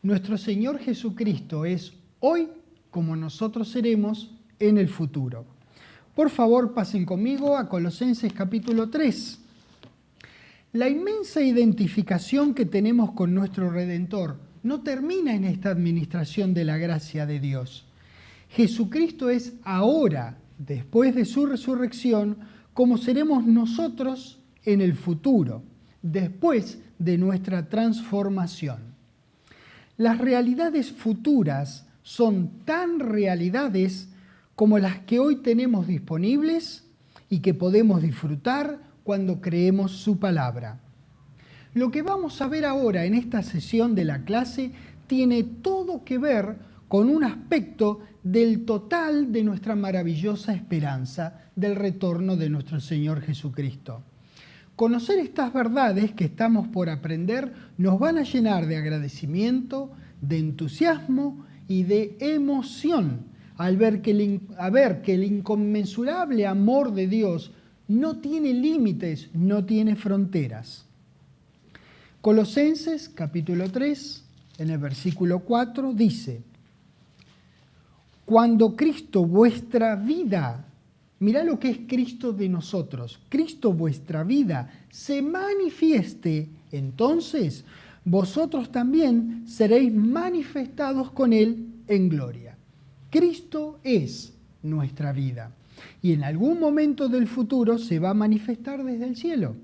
Nuestro Señor Jesucristo es hoy como nosotros seremos en el futuro. Por favor, pasen conmigo a Colosenses capítulo 3. La inmensa identificación que tenemos con nuestro Redentor no termina en esta administración de la gracia de Dios. Jesucristo es ahora, después de su resurrección, como seremos nosotros en el futuro, después de nuestra transformación. Las realidades futuras son tan realidades como las que hoy tenemos disponibles y que podemos disfrutar cuando creemos su palabra. Lo que vamos a ver ahora en esta sesión de la clase tiene todo que ver con un aspecto del total de nuestra maravillosa esperanza del retorno de nuestro Señor Jesucristo. Conocer estas verdades que estamos por aprender nos van a llenar de agradecimiento, de entusiasmo y de emoción al ver que el inconmensurable amor de Dios no tiene límites, no tiene fronteras. Colosenses capítulo 3, en el versículo 4, dice: cuando Cristo vuestra vida, mirá lo que es Cristo de nosotros, Cristo vuestra vida se manifieste, entonces vosotros también seréis manifestados con Él en gloria. Cristo es nuestra vida y en algún momento del futuro se va a manifestar desde el cielo.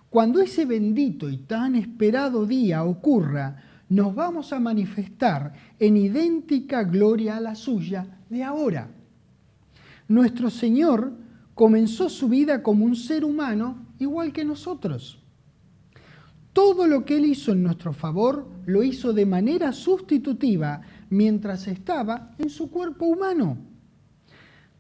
Cuando ese bendito y tan esperado día ocurra, nos vamos a manifestar en idéntica gloria a la suya de ahora. Nuestro Señor comenzó su vida como un ser humano igual que nosotros. Todo lo que Él hizo en nuestro favor lo hizo de manera sustitutiva mientras estaba en su cuerpo humano.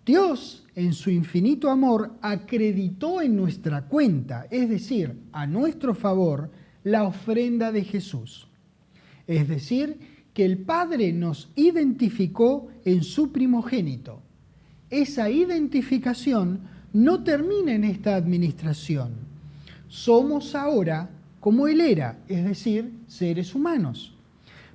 Dios, en su infinito amor, acreditó en nuestra cuenta, es decir, a nuestro favor, la ofrenda de Jesús. Es decir, que el Padre nos identificó en su primogénito. Esa identificación no termina en esta administración. Somos ahora como Él era, es decir, seres humanos.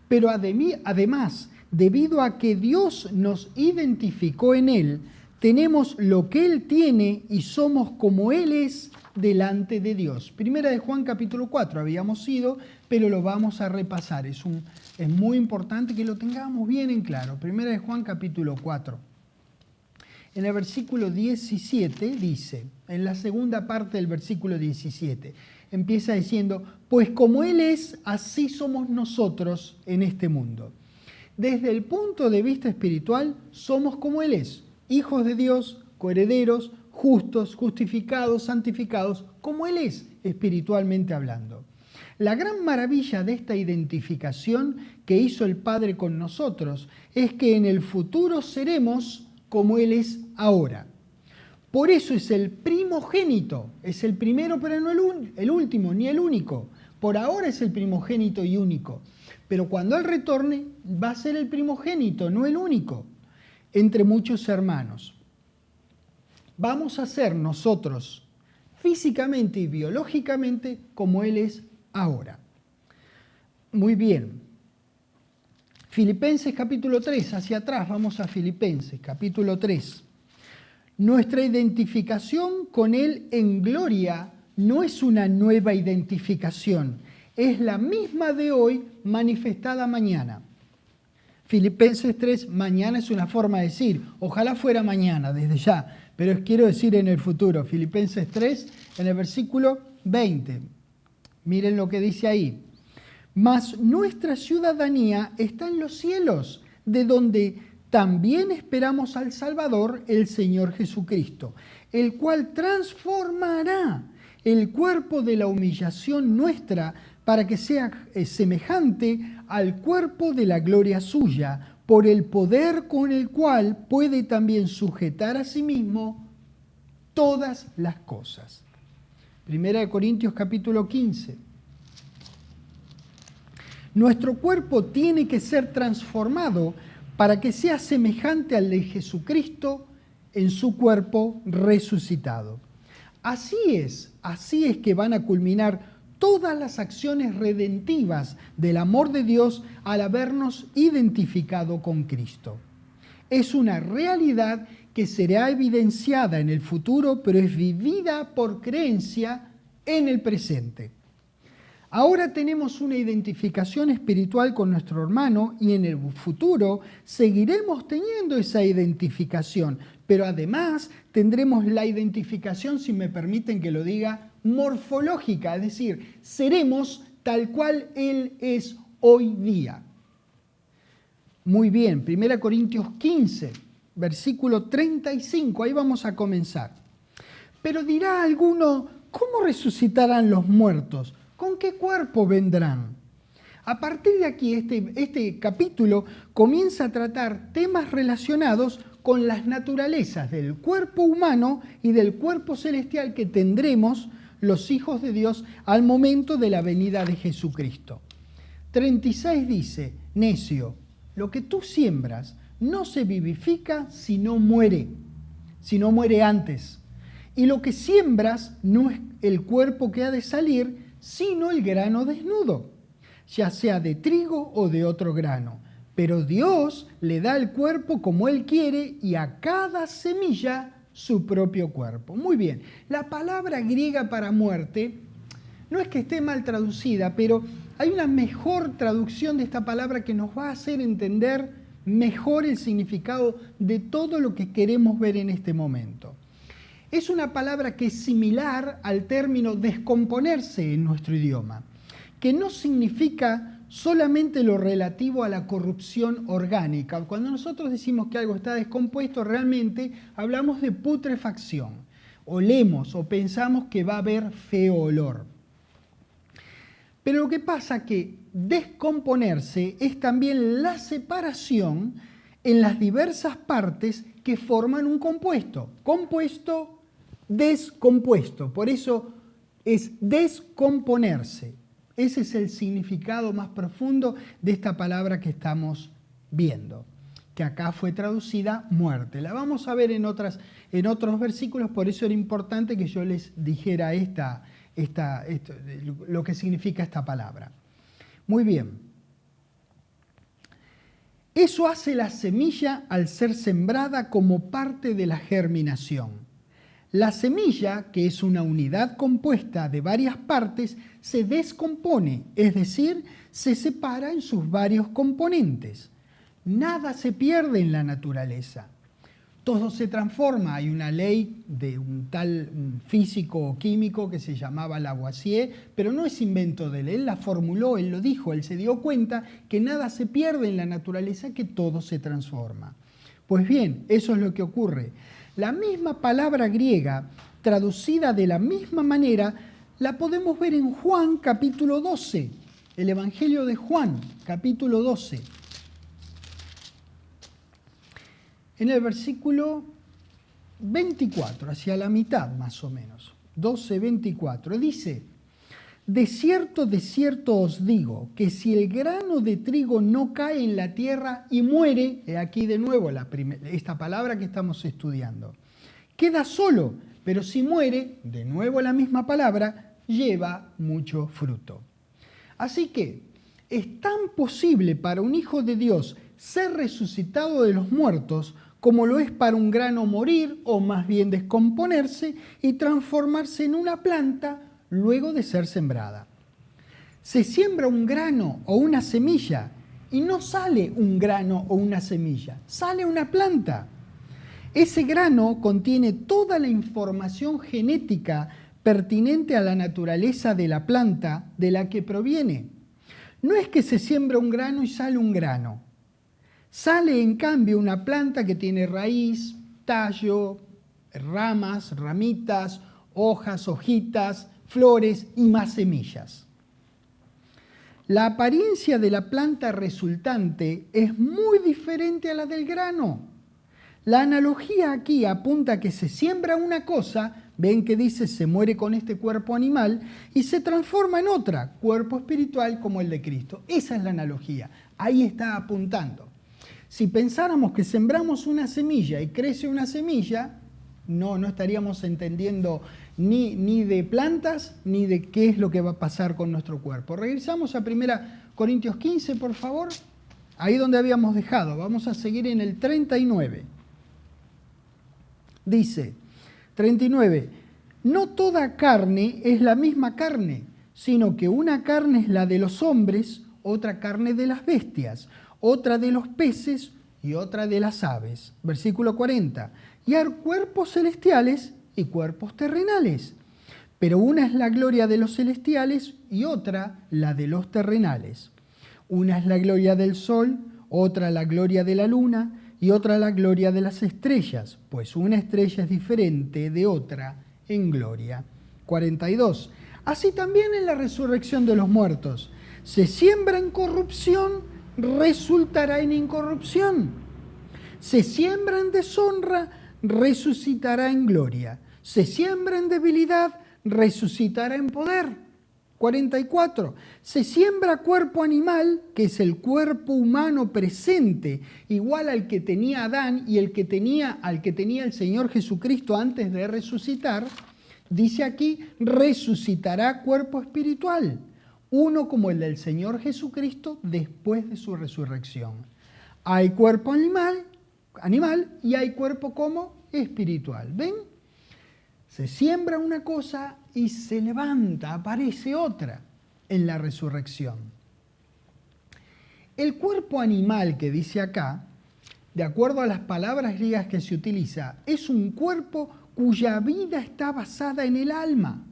Pero además, debido a que Dios nos identificó en Él, tenemos lo que Él tiene y somos como Él es delante de Dios. Primera de Juan capítulo 4 habíamos ido, pero lo vamos a repasar. Es muy importante que lo tengamos bien en claro. Primera de Juan capítulo 4. En el versículo 17 dice, en la segunda parte del versículo 17, empieza diciendo, pues como Él es, así somos nosotros en este mundo. Desde el punto de vista espiritual, somos como Él es, hijos de Dios, coherederos, justos, justificados, santificados, como Él es, espiritualmente hablando. La gran maravilla de esta identificación que hizo el Padre con nosotros es que en el futuro seremos como Él es ahora. Por eso es el primogénito, es el primero pero no el último, ni el único. Por ahora es el primogénito y único. Pero cuando Él retorne va a ser el primogénito, no el único, entre muchos hermanos. Vamos a ser nosotros físicamente y biológicamente como Él es ahora. Muy bien. Filipenses capítulo 3, hacia atrás vamos a Filipenses capítulo 3. Nuestra identificación con Él en gloria no es una nueva identificación, es la misma de hoy manifestada mañana. Filipenses 3, mañana es una forma de decir, ojalá fuera mañana, desde ya, pero quiero decir en el futuro. Filipenses 3, en el versículo 20. Miren lo que dice ahí. Mas nuestra ciudadanía está en los cielos, de donde también esperamos al Salvador, el Señor Jesucristo, el cual transformará el cuerpo de la humillación nuestra para que sea semejante al cuerpo de la gloria suya, por el poder con el cual puede también sujetar a sí mismo todas las cosas. Primera de Corintios capítulo 15. Nuestro cuerpo tiene que ser transformado para que sea semejante al de Jesucristo en su cuerpo resucitado. Así es que van a culminar todas las acciones redentivas del amor de Dios al habernos identificado con Cristo. Es una realidad que será evidenciada en el futuro, pero es vivida por creencia en el presente. Ahora tenemos una identificación espiritual con nuestro hermano y en el futuro seguiremos teniendo esa identificación, pero además tendremos la identificación, si me permiten que lo diga, morfológica, es decir, seremos tal cual Él es hoy día. Muy bien, 1 Corintios 15, versículo 35, ahí vamos a comenzar. Pero dirá alguno, ¿cómo resucitarán los muertos? ¿Con qué cuerpo vendrán? A partir de aquí, este capítulo comienza a tratar temas relacionados con las naturalezas del cuerpo humano y del cuerpo celestial que tendremos los hijos de Dios al momento de la venida de Jesucristo. 36 dice, necio, lo que tú siembras no se vivifica si no muere antes. Y lo que siembras no es el cuerpo que ha de salir, sino el grano desnudo, ya sea de trigo o de otro grano. Pero Dios le da el cuerpo como Él quiere y a cada semilla su propio cuerpo. Muy bien, la palabra griega para muerte no es que esté mal traducida, pero hay una mejor traducción de esta palabra que nos va a hacer entender mejor el significado de todo lo que queremos ver en este momento. Es una palabra que es similar al término descomponerse en nuestro idioma, que no significa solamente lo relativo a la corrupción orgánica. Cuando nosotros decimos que algo está descompuesto, realmente hablamos de putrefacción. Olemos o pensamos que va a haber feo olor. Pero lo que pasa es que descomponerse es también la separación en las diversas partes que forman un compuesto. Compuesto, descompuesto. Por eso es descomponerse. Ese es el significado más profundo de esta palabra que estamos viendo, que acá fue traducida muerte. La vamos a ver en otros versículos, por eso era importante que yo les dijera lo que significa esta palabra. Muy bien. Eso hace la semilla al ser sembrada como parte de la germinación. La semilla, que es una unidad compuesta de varias partes, se descompone, es decir, se separa en sus varios componentes. Nada se pierde en la naturaleza. Todo se transforma. Hay una ley de un tal físico o químico que se llamaba Lavoisier, pero no es invento de él. Él la formuló, él lo dijo, él se dio cuenta que nada se pierde en la naturaleza, que todo se transforma. Pues bien, eso es lo que ocurre. La misma palabra griega, traducida de la misma manera, la podemos ver en Juan capítulo 12, el Evangelio de Juan capítulo 12. En el versículo 24, hacia la mitad más o menos, 12:24, dice, de cierto os digo, que si el grano de trigo no cae en la tierra y muere, he aquí de nuevo esta palabra que estamos estudiando, queda solo, pero si muere, de nuevo la misma palabra, lleva mucho fruto. Así que es tan posible para un hijo de Dios ser resucitado de los muertos como lo es para un grano morir, o más bien descomponerse y transformarse en una planta luego de ser sembrada. Se siembra un grano o una semilla y no sale un grano o una semilla, sale una planta. Ese grano contiene toda la información genética pertinente a la naturaleza de la planta de la que proviene. No es que se siembra un grano y sale un grano. Sale en cambio una planta que tiene raíz, tallo, ramas, ramitas, hojas, hojitas, flores y más semillas. La apariencia de la planta resultante es muy diferente a la del grano. La analogía aquí apunta a que se siembra una cosa, ven que dice se muere con este cuerpo animal y se transforma en otra, cuerpo espiritual como el de Cristo. Esa es la analogía, ahí está apuntando. Si pensáramos que sembramos una semilla y crece una semilla, no estaríamos entendiendo ni de plantas, ni de qué es lo que va a pasar con nuestro cuerpo. Regresamos a 1 Corintios 15, por favor. Ahí donde habíamos dejado. Vamos a seguir en el 39. Dice, 39, no toda carne es la misma carne, sino que una carne es la de los hombres, otra carne de las bestias, otra de los peces y otra de las aves. Versículo 40, y hay cuerpos celestiales y cuerpos terrenales, pero una es la gloria de los celestiales y otra la de los terrenales. Una es la gloria del sol, otra la gloria de la luna y otra la gloria de las estrellas, pues una estrella es diferente de otra en gloria. 42. Así también en la resurrección de los muertos. Se siembra en corrupción, resultará en incorrupción. Se siembra en deshonra, resucitará en gloria. Se siembra en debilidad, resucitará en poder. 44. Se siembra cuerpo animal, que es el cuerpo humano presente, igual al que tenía Adán y al que tenía el Señor Jesucristo antes de resucitar. Dice aquí, resucitará cuerpo espiritual, uno como el del Señor Jesucristo después de su resurrección. Hay cuerpo animal y hay cuerpo como espiritual. ¿Ven? Se siembra una cosa y se levanta, aparece otra en la resurrección. El cuerpo animal que dice acá, de acuerdo a las palabras griegas que se utiliza, es un cuerpo cuya vida está basada en el alma.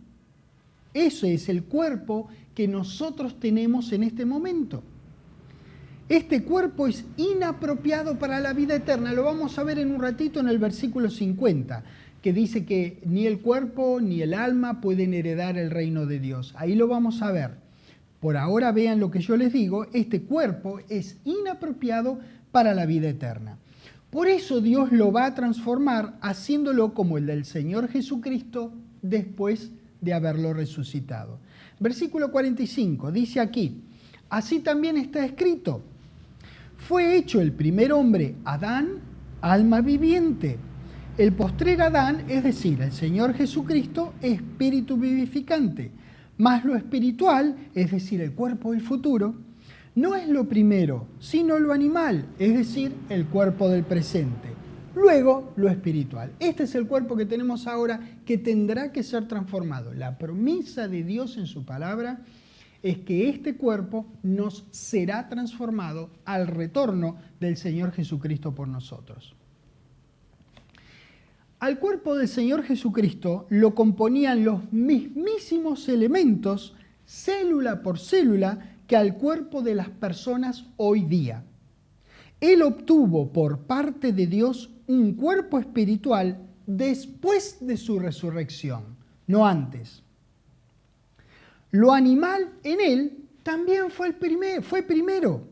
Ese es el cuerpo que nosotros tenemos en este momento. Este cuerpo es inapropiado para la vida eterna. Lo vamos a ver en un ratito en el versículo 50. Que dice que ni el cuerpo ni el alma pueden heredar el reino de Dios. Ahí lo vamos a ver. Por ahora vean lo que yo les digo, este cuerpo es inapropiado para la vida eterna. Por eso Dios lo va a transformar haciéndolo como el del Señor Jesucristo después de haberlo resucitado. Versículo 45 dice aquí, así también está escrito, fue hecho el primer hombre, Adán, alma viviente. El postrer Adán, es decir, el Señor Jesucristo, espíritu vivificante, más lo espiritual, es decir, el cuerpo del futuro, no es lo primero, sino lo animal, es decir, el cuerpo del presente. Luego, lo espiritual. Este es el cuerpo que tenemos ahora que tendrá que ser transformado. La promesa de Dios en su palabra es que este cuerpo nos será transformado al retorno del Señor Jesucristo por nosotros. Al cuerpo del Señor Jesucristo lo componían los mismísimos elementos, célula por célula, que al cuerpo de las personas hoy día. Él obtuvo por parte de Dios un cuerpo espiritual después de su resurrección, no antes. Lo animal en él también fue primero,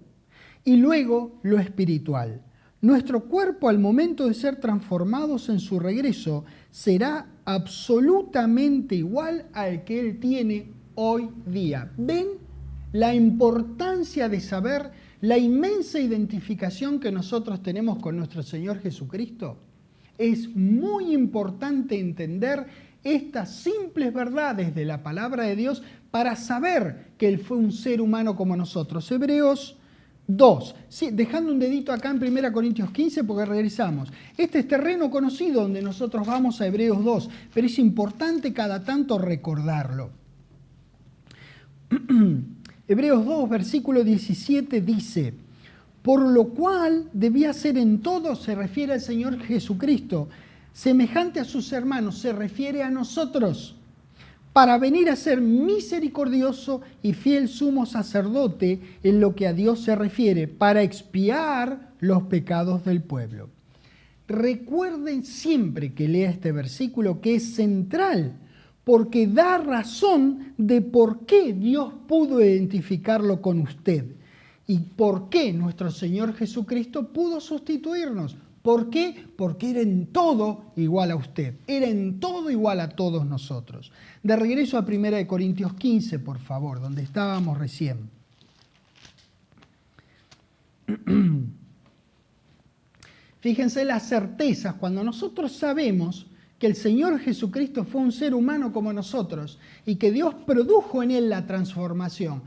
y luego lo espiritual. Nuestro cuerpo al momento de ser transformados en su regreso será absolutamente igual al que Él tiene hoy día. ¿Ven la importancia de saber la inmensa identificación que nosotros tenemos con nuestro Señor Jesucristo? Es muy importante entender estas simples verdades de la palabra de Dios para saber que Él fue un ser humano como nosotros. Hebreos 2. Sí, dejando un dedito acá en 1 Corintios 15 porque regresamos. Este es terreno conocido donde nosotros vamos a Hebreos 2, pero es importante cada tanto recordarlo. Hebreos 2, versículo 17 dice, por lo cual debía ser en todo, se refiere al Señor Jesucristo, semejante a sus hermanos, se refiere a nosotros, para venir a ser misericordioso y fiel sumo sacerdote en lo que a Dios se refiere, para expiar los pecados del pueblo. Recuerden siempre que lea este versículo que es central, porque da razón de por qué Dios pudo identificarlo con usted y por qué nuestro Señor Jesucristo pudo sustituirnos. ¿Por qué? Porque era en todo igual a usted, era en todo igual a todos nosotros. De regreso a 1 Corintios 15, por favor, donde estábamos recién. Fíjense las certezas, cuando nosotros sabemos que el Señor Jesucristo fue un ser humano como nosotros y que Dios produjo en él la transformación,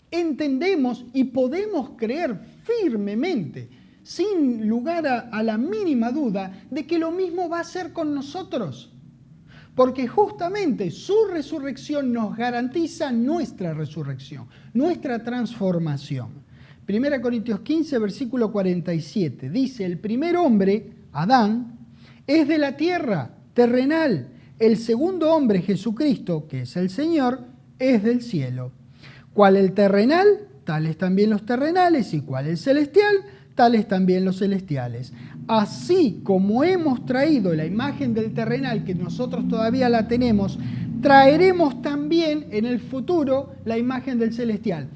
entendemos y podemos creer firmemente, sin lugar a la mínima duda, de que lo mismo va a hacer con nosotros. Porque justamente su resurrección nos garantiza nuestra resurrección, nuestra transformación. 1 Corintios 15, versículo 47, dice: el primer hombre, Adán, es de la tierra, terrenal. El segundo hombre, Jesucristo, que es el Señor, es del cielo. ¿Cuál el terrenal? Tales también los terrenales. ¿Y cuál el celestial? Tales también los celestiales. Así como hemos traído la imagen del terrenal, que nosotros todavía la tenemos, traeremos también en el futuro la imagen del celestial.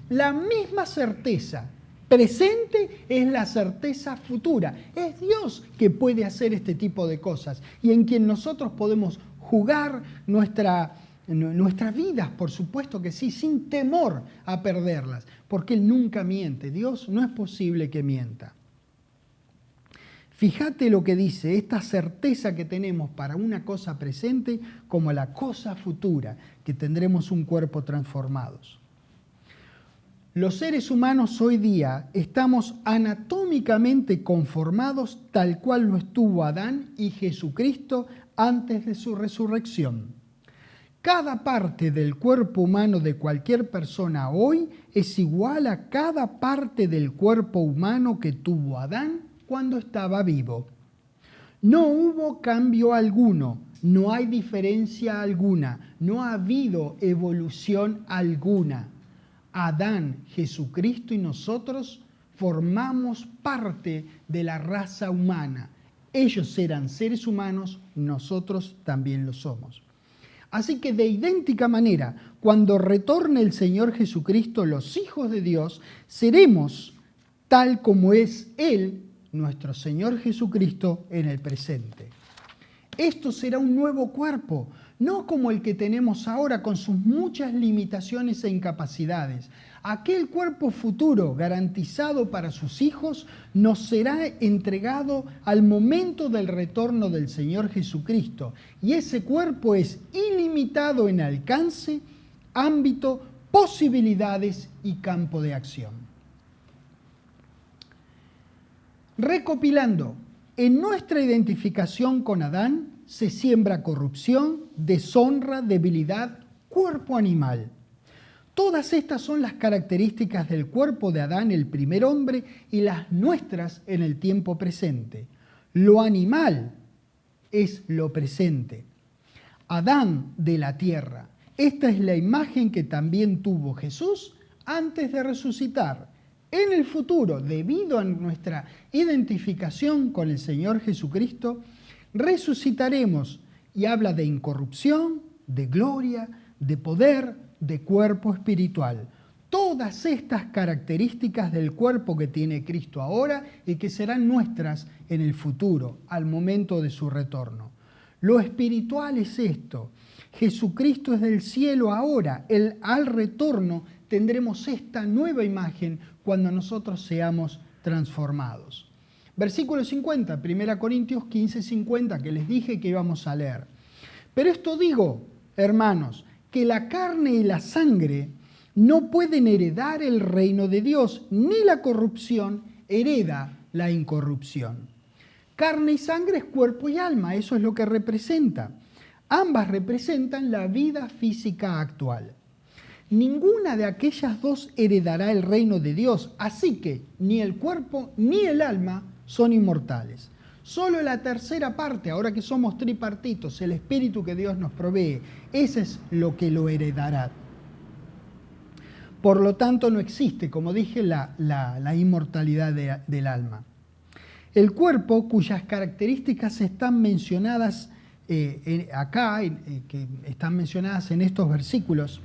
La misma certeza presente es la certeza futura. Es Dios que puede hacer este tipo de cosas y en quien nosotros podemos jugar nuestras vidas, por supuesto que sí, sin temor a perderlas, porque Él nunca miente. Dios no es posible que mienta. Fíjate lo que dice, esta certeza que tenemos para una cosa presente como la cosa futura, que tendremos un cuerpo transformados. Los seres humanos hoy día estamos anatómicamente conformados tal cual lo estuvo Adán y Jesucristo antes de su resurrección. Cada parte del cuerpo humano de cualquier persona hoy es igual a cada parte del cuerpo humano que tuvo Adán cuando estaba vivo. No hubo cambio alguno, no hay diferencia alguna, no ha habido evolución alguna. Adán, Jesucristo y nosotros formamos parte de la raza humana. Ellos eran seres humanos, nosotros también lo somos. Así que de idéntica manera, cuando retorne el Señor Jesucristo, los hijos de Dios, seremos tal como es Él, nuestro Señor Jesucristo, en el presente. Esto será un nuevo cuerpo, no como el que tenemos ahora con sus muchas limitaciones e incapacidades. Aquel cuerpo futuro garantizado para sus hijos nos será entregado al momento del retorno del Señor Jesucristo. Y ese cuerpo es ilimitado en alcance, ámbito, posibilidades y campo de acción. Recopilando, en nuestra identificación con Adán se siembra corrupción, deshonra, debilidad, cuerpo animal. Todas estas son las características del cuerpo de Adán, el primer hombre, y las nuestras en el tiempo presente. Lo animal es lo presente. Adán de la tierra. Esta es la imagen que también tuvo Jesús antes de resucitar. En el futuro, debido a nuestra identificación con el Señor Jesucristo, resucitaremos, y habla de incorrupción, de gloria, de poder, de cuerpo espiritual. Todas estas características del cuerpo que tiene Cristo ahora y que serán nuestras en el futuro, al momento de su retorno. Lo espiritual es esto. Jesucristo es del cielo ahora. Al retorno tendremos esta nueva imagen cuando nosotros seamos transformados. Versículo 50, 1 Corintios 15, 50, que les dije que íbamos a leer. Pero esto digo, hermanos, que la carne y la sangre no pueden heredar el reino de Dios, ni la corrupción hereda la incorrupción. Carne y sangre es cuerpo y alma, eso es lo que representa. Ambas representan la vida física actual. Ninguna de aquellas dos heredará el reino de Dios, así que ni el cuerpo ni el alma son inmortales. Solo la tercera parte, ahora que somos tripartitos, el espíritu que Dios nos provee, ese es lo que lo heredará. Por lo tanto, no existe, como dije, la inmortalidad del alma. El cuerpo, cuyas características están mencionadas acá, que están mencionadas en estos versículos,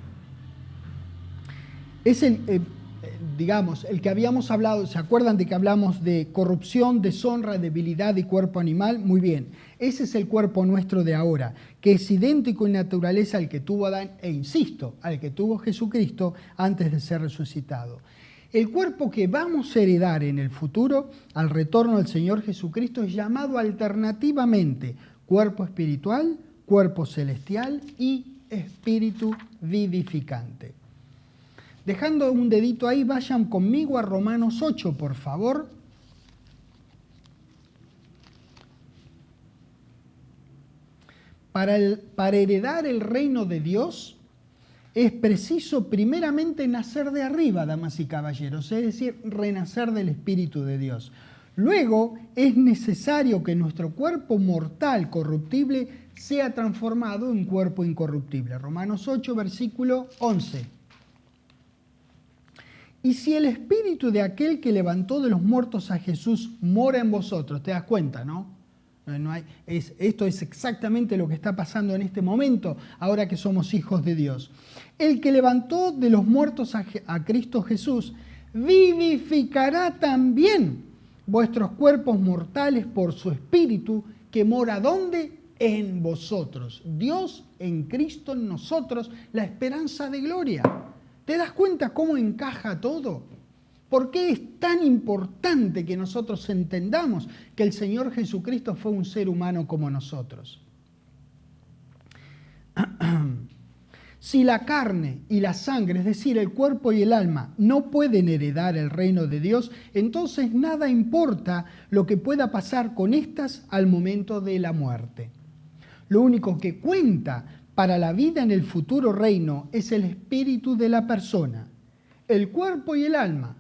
es el que habíamos hablado. ¿Se acuerdan de que hablamos de corrupción, deshonra, debilidad y cuerpo animal? Muy bien, ese es el cuerpo nuestro de ahora, que es idéntico en naturaleza al que tuvo Adán e, insisto, al que tuvo Jesucristo antes de ser resucitado. El cuerpo que vamos a heredar en el futuro, al retorno del Señor Jesucristo, es llamado alternativamente cuerpo espiritual, cuerpo celestial y espíritu vivificante. Dejando un dedito ahí, vayan conmigo a Romanos 8, por favor. Para heredar el reino de Dios es preciso primeramente nacer de arriba, damas y caballeros, es decir, renacer del Espíritu de Dios. Luego es necesario que nuestro cuerpo mortal, corruptible, sea transformado en cuerpo incorruptible. Romanos 8, versículo 11. Y si el Espíritu de aquel que levantó de los muertos a Jesús mora en vosotros, te das cuenta, ¿no? Esto es exactamente lo que está pasando en este momento, ahora que somos hijos de Dios. El que levantó de los muertos a Cristo Jesús, vivificará también vuestros cuerpos mortales por su Espíritu, que mora ¿dónde? En vosotros. Dios en Cristo en nosotros, la esperanza de gloria. ¿Te das cuenta cómo encaja todo? ¿Por qué es tan importante que nosotros entendamos que el Señor Jesucristo fue un ser humano como nosotros? Si la carne y la sangre, es decir, el cuerpo y el alma, no pueden heredar el reino de Dios, entonces nada importa lo que pueda pasar con estas al momento de la muerte. Lo único que cuenta para la vida en el futuro reino es el espíritu de la persona. El cuerpo y el alma,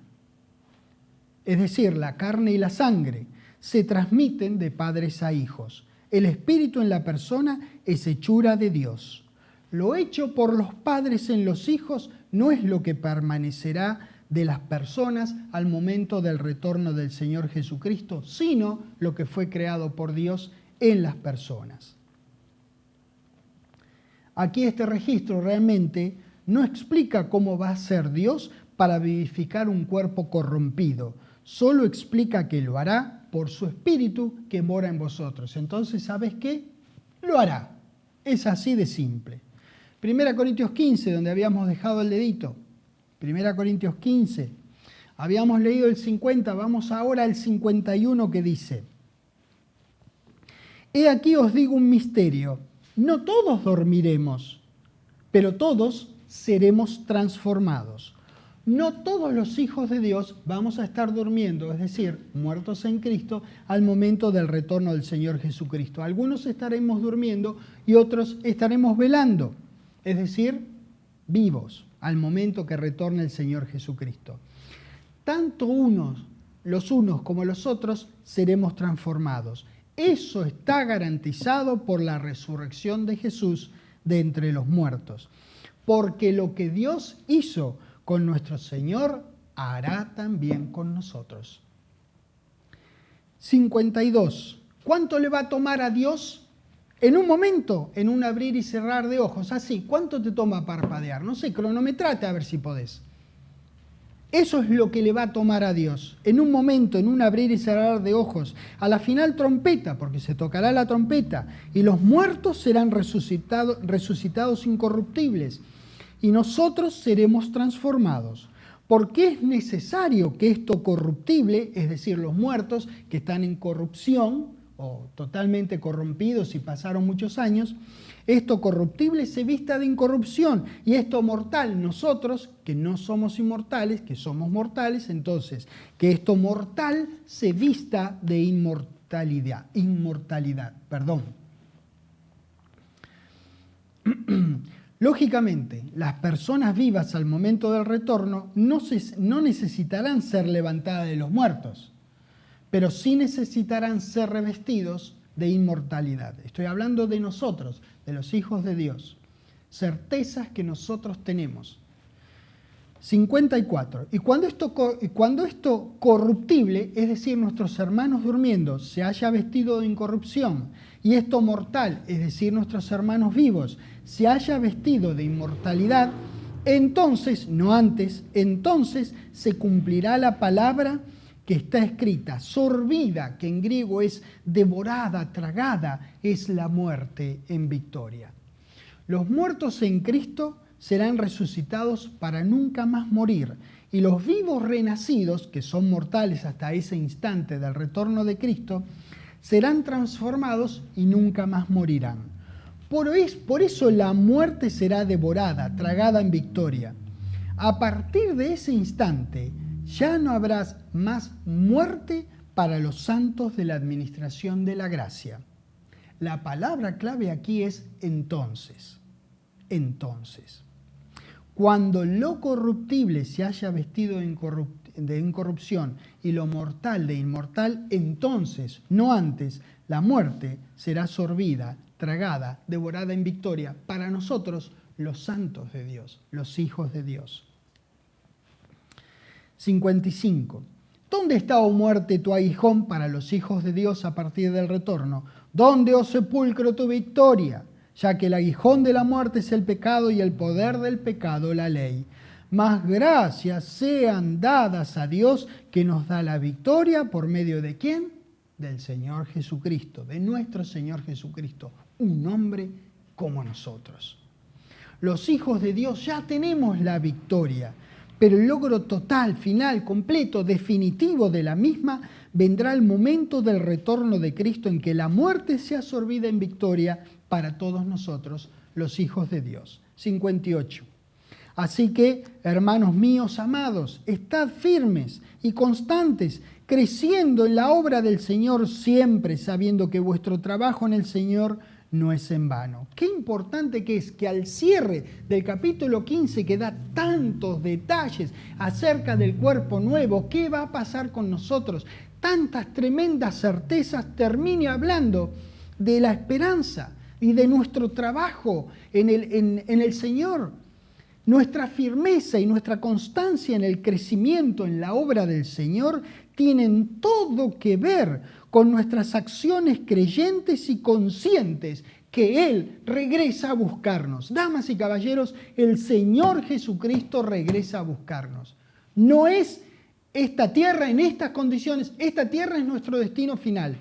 es decir, la carne y la sangre, se transmiten de padres a hijos. El espíritu en la persona es hechura de Dios. Lo hecho por los padres en los hijos no es lo que permanecerá de las personas al momento del retorno del Señor Jesucristo, sino lo que fue creado por Dios en las personas. Aquí este registro realmente no explica cómo va a ser Dios para vivificar un cuerpo corrompido. Solo explica que lo hará por su Espíritu que mora en vosotros. Entonces, ¿sabes qué? Lo hará. Es así de simple. 1 Corintios 15, donde habíamos dejado el dedito. 1 Corintios 15. Habíamos leído el 50, vamos ahora al 51 que dice: He aquí os digo un misterio. No todos dormiremos, pero todos seremos transformados. No todos los hijos de Dios vamos a estar durmiendo, es decir, muertos en Cristo, al momento del retorno del Señor Jesucristo. Algunos estaremos durmiendo y otros estaremos velando, es decir, vivos, al momento que retorne el Señor Jesucristo. Tanto los unos como los otros seremos transformados. Eso está garantizado por la resurrección de Jesús de entre los muertos. Porque lo que Dios hizo con nuestro Señor, hará también con nosotros. 52. ¿Cuánto le va a tomar a Dios? En un momento, en un abrir y cerrar de ojos, así. ¿Cuánto te toma parpadear? No sé, cronometrate a ver si podés. Eso es lo que le va a tomar a Dios. En un momento, en un abrir y cerrar de ojos, a la final trompeta, porque se tocará la trompeta, y los muertos serán resucitados incorruptibles. Y nosotros seremos transformados, porque es necesario que esto corruptible, es decir, los muertos que están en corrupción o totalmente corrompidos y pasaron muchos años, esto corruptible se vista de incorrupción y esto mortal, nosotros que no somos inmortales, que somos mortales, entonces que esto mortal se vista de inmortalidad. Lógicamente, las personas vivas al momento del retorno no necesitarán ser levantadas de los muertos, pero sí necesitarán ser revestidos de inmortalidad. Estoy hablando de nosotros, de los hijos de Dios, certezas que nosotros tenemos. 54. Y cuando esto corruptible, es decir, nuestros hermanos durmiendo, se haya vestido de incorrupción, y esto mortal, es decir, nuestros hermanos vivos, se haya vestido de inmortalidad, entonces, no antes, entonces se cumplirá la palabra que está escrita, sorbida, que en griego es devorada, tragada, es la muerte en victoria. Los muertos en Cristo serán resucitados para nunca más morir, y los vivos renacidos, que son mortales hasta ese instante del retorno de Cristo, serán transformados y nunca más morirán. Por eso la muerte será devorada, tragada en victoria. A partir de ese instante ya no habrá más muerte para los santos de la administración de la gracia. La palabra clave aquí es entonces. Entonces. Cuando lo corruptible se haya vestido de incorrupción y lo mortal de inmortal, entonces, no antes, la muerte será sorbida, tragada, devorada en victoria para nosotros, los santos de Dios, los hijos de Dios. 55. ¿Dónde está, oh muerte, tu aguijón para los hijos de Dios a partir del retorno? ¿Dónde, oh sepulcro, tu victoria? Ya que el aguijón de la muerte es el pecado y el poder del pecado la ley. Mas gracias sean dadas a Dios que nos da la victoria por medio de ¿quién? Del Señor Jesucristo, de nuestro Señor Jesucristo, un hombre como nosotros. Los hijos de Dios ya tenemos la victoria, pero el logro total, final, completo, definitivo de la misma vendrá el momento del retorno de Cristo en que la muerte sea absorbida en victoria para todos nosotros, los hijos de Dios. 58. Así que, hermanos míos amados, estad firmes y constantes, creciendo en la obra del Señor siempre, sabiendo que vuestro trabajo en el Señor no es en vano. Qué importante que es que al cierre del capítulo 15, que da tantos detalles acerca del cuerpo nuevo, qué va a pasar con nosotros, tantas tremendas certezas, termine hablando de la esperanza y de nuestro trabajo en el Señor. Nuestra firmeza y nuestra constancia en el crecimiento en la obra del Señor tienen todo que ver con nuestras acciones creyentes y conscientes que Él regresa a buscarnos. Damas y caballeros, el Señor Jesucristo regresa a buscarnos. No es esta tierra en estas condiciones, esta tierra es nuestro destino final.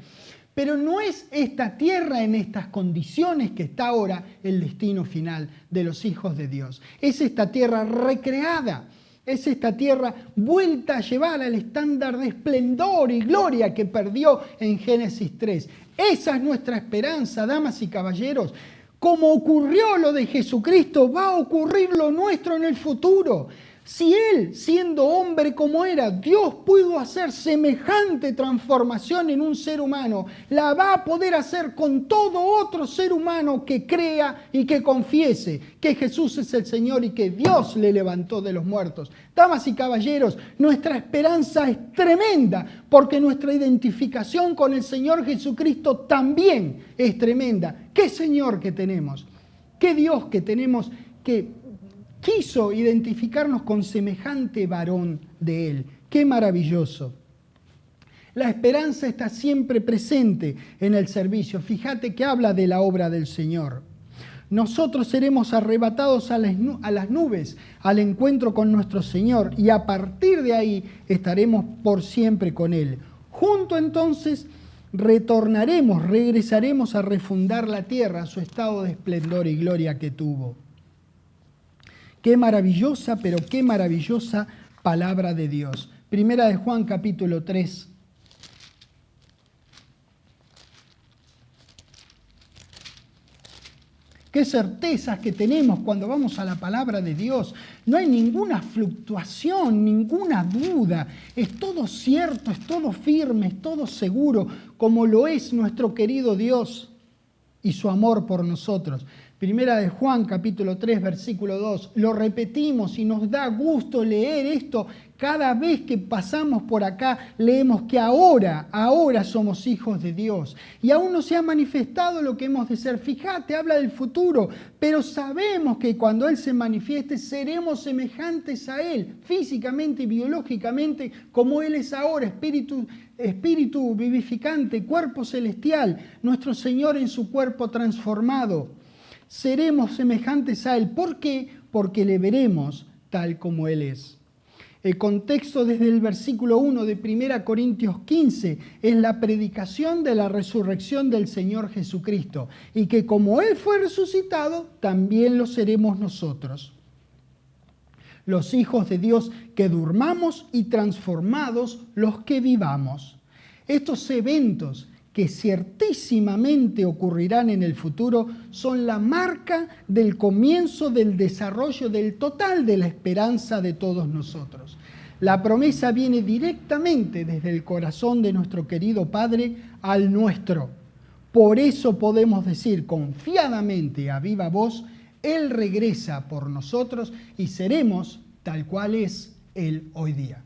Pero no es esta tierra en estas condiciones que está ahora el destino final de los hijos de Dios. Es esta tierra recreada, es esta tierra vuelta a llevar al estándar de esplendor y gloria que perdió en Génesis 3. Esa es nuestra esperanza, damas y caballeros. Como ocurrió lo de Jesucristo, va a ocurrir lo nuestro en el futuro. Si Él, siendo hombre como era, Dios pudo hacer semejante transformación en un ser humano, la va a poder hacer con todo otro ser humano que crea y que confiese que Jesús es el Señor y que Dios le levantó de los muertos. Damas y caballeros, nuestra esperanza es tremenda porque nuestra identificación con el Señor Jesucristo también es tremenda. ¿Qué Señor que tenemos? ¿Qué Dios que tenemos que quiso identificarnos con semejante varón de Él? ¡Qué maravilloso! La esperanza está siempre presente en el servicio. Fíjate que habla de la obra del Señor. Nosotros seremos arrebatados a las nubes al encuentro con nuestro Señor y a partir de ahí estaremos por siempre con Él. Junto entonces regresaremos a refundar la tierra a su estado de esplendor y gloria que tuvo. Qué maravillosa, pero qué maravillosa palabra de Dios. Primera de Juan, capítulo 3. Qué certezas que tenemos cuando vamos a la palabra de Dios. No hay ninguna fluctuación, ninguna duda. Es todo cierto, es todo firme, es todo seguro, como lo es nuestro querido Dios y su amor por nosotros. Primera de Juan, capítulo 3, versículo 2. Lo repetimos y nos da gusto leer esto. Cada vez que pasamos por acá, leemos que ahora somos hijos de Dios. Y aún no se ha manifestado lo que hemos de ser. Fíjate, habla del futuro. Pero sabemos que cuando Él se manifieste, seremos semejantes a Él, físicamente y biológicamente, como Él es ahora, espíritu vivificante, cuerpo celestial, nuestro Señor en su cuerpo transformado. Seremos semejantes a Él. ¿Por qué? Porque le veremos tal como Él es. El contexto desde el versículo 1 de 1 Corintios 15 es la predicación de la resurrección del Señor Jesucristo y que como Él fue resucitado, también lo seremos nosotros. Los hijos de Dios que durmamos y transformados los que vivamos. Estos eventos que ciertísimamente ocurrirán en el futuro son la marca del comienzo del desarrollo del total de la esperanza de todos nosotros. La promesa viene directamente desde el corazón de nuestro querido Padre al nuestro. Por eso podemos decir confiadamente a viva voz, Él regresa por nosotros y seremos tal cual es Él hoy día.